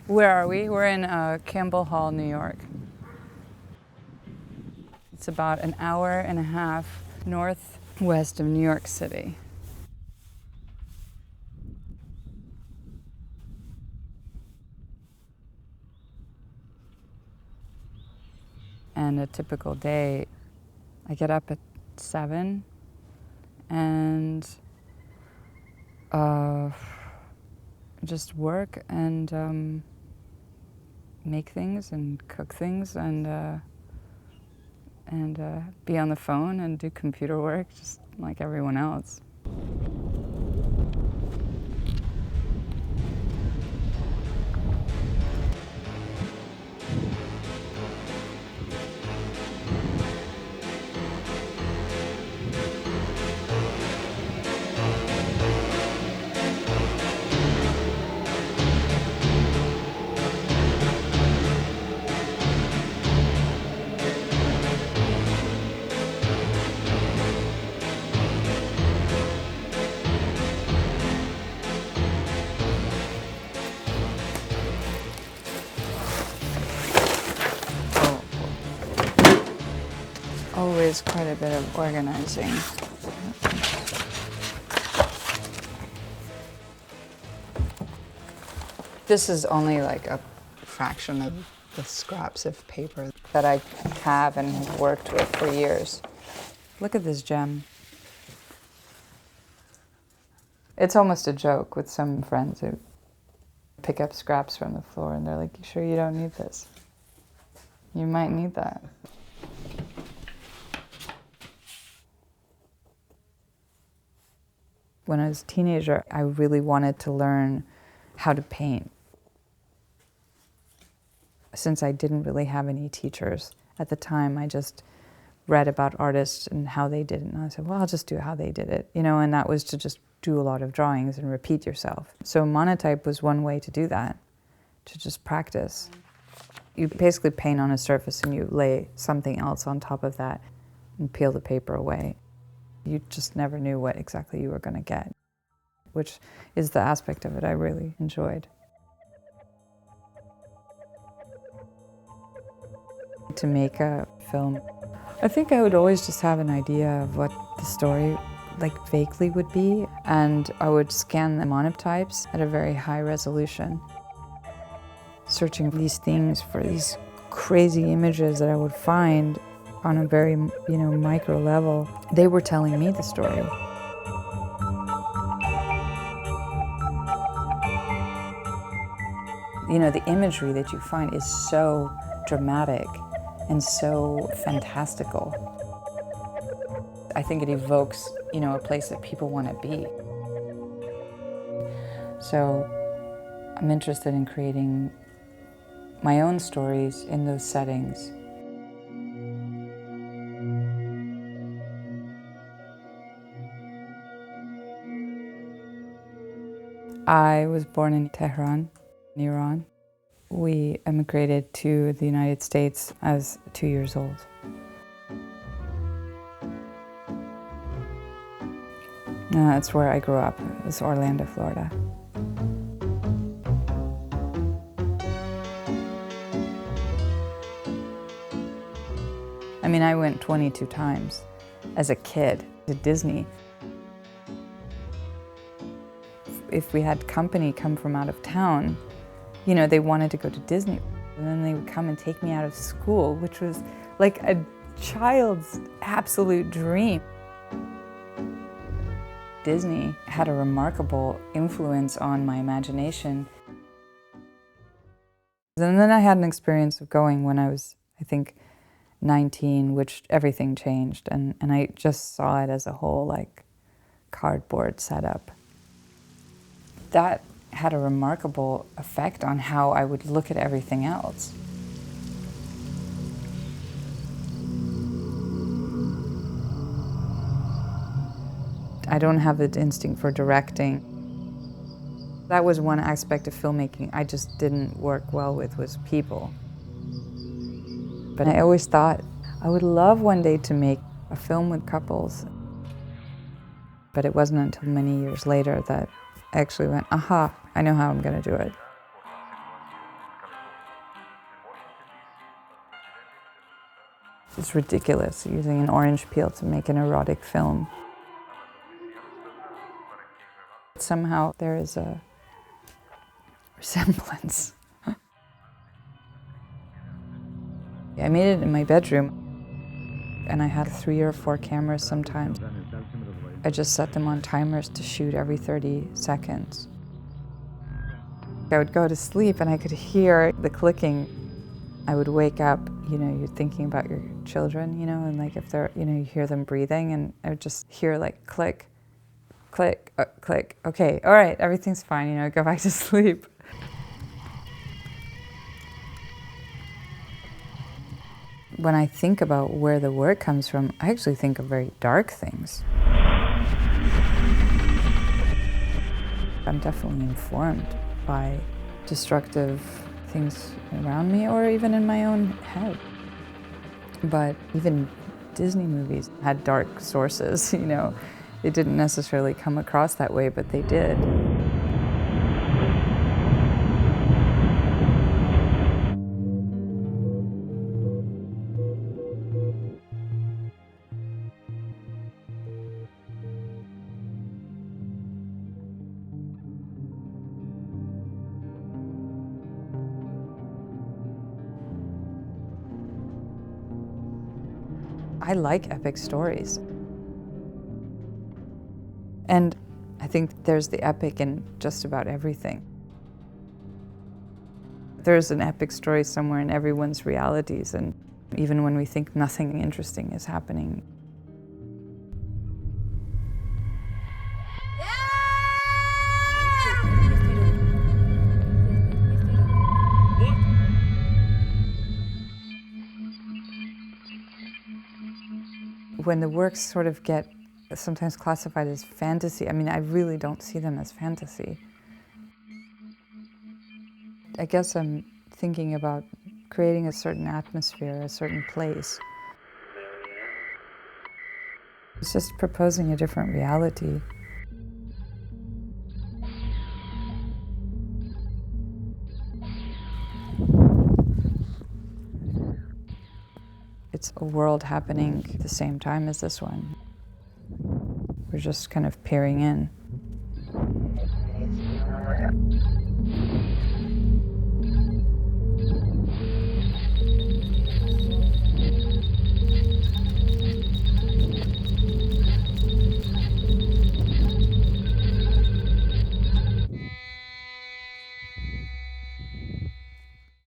Where are we? We're in Campbell Hall, New York. It's about an hour and a half northwest of New York City. And a typical day, I get up at 7 and just work and make things and cook things and be on the phone and do computer work just like everyone else. Always quite a bit of organizing. This is only like a fraction of the scraps of paper that I have and have worked with for years. Look at this gem. It's almost a joke with some friends who pick up scraps from the floor and they're like, "You sure you don't need this? You might need that." When I was a teenager, I really wanted to learn how to paint. Since I didn't really have any teachers at the time, I just read about artists and how they did it. And I said, well, I'll just do how they did it, you know, and that was to just do a lot of drawings and repeat yourself. So monotype was one way to do that, to just practice. You basically paint on a surface and you lay something else on top of that and peel the paper away. You just never knew what exactly you were going to get, which is the aspect of it I really enjoyed. To make a film, I think I would always just have an idea of what the story like vaguely would be, and I would scan the monotypes at a very high resolution, searching these things for these crazy images that I would find on a very, micro level. They were telling me the story. The imagery that you find is so dramatic and so fantastical. I think it evokes, a place that people want to be. So I'm interested in creating my own stories in those settings. I was born in Tehran, in Iran. We emigrated to the United States as 2 years old. That's where I grew up. It was Orlando, Florida. I went 22 times as a kid to Disney. If we had company come from out of town, they wanted to go to Disney. And then they would come and take me out of school, which was like a child's absolute dream. Disney had a remarkable influence on my imagination. And then I had an experience of going when I was, I think, 19, which everything changed. And I just saw it as a whole, like, cardboard setup. That had a remarkable effect on how I would look at everything else. I don't have the instinct for directing. That was one aspect of filmmaking I just didn't work well with, was people. But I always thought I would love one day to make a film with couples. But it wasn't until many years later that I actually went, aha, I know how I'm going to do it. It's ridiculous, using an orange peel to make an erotic film. Somehow there is a resemblance. I made it in my bedroom, and I had 3 or 4 cameras sometimes. I just set them on timers to shoot every 30 seconds. I would go to sleep and I could hear the clicking. I would wake up, you know, you're thinking about your children, you know, and like if they're, you know, you hear them breathing, and I would just hear like click, click, click, okay, all right, everything's fine, you know, go back to sleep. When I think about where the work comes from, I actually think of very dark things. I'm definitely informed by destructive things around me or even in my own head. But even Disney movies had dark sources, you know. They didn't necessarily come across that way, but they did. I like epic stories. And I think there's the epic in just about everything. There's an epic story somewhere in everyone's realities, and even when we think nothing interesting is happening. When the works sort of get sometimes classified as fantasy, I mean, I really don't see them as fantasy. I guess I'm thinking about creating a certain atmosphere, a certain place. It's just proposing a different reality. It's a world happening at the same time as this one. We're just kind of peering in.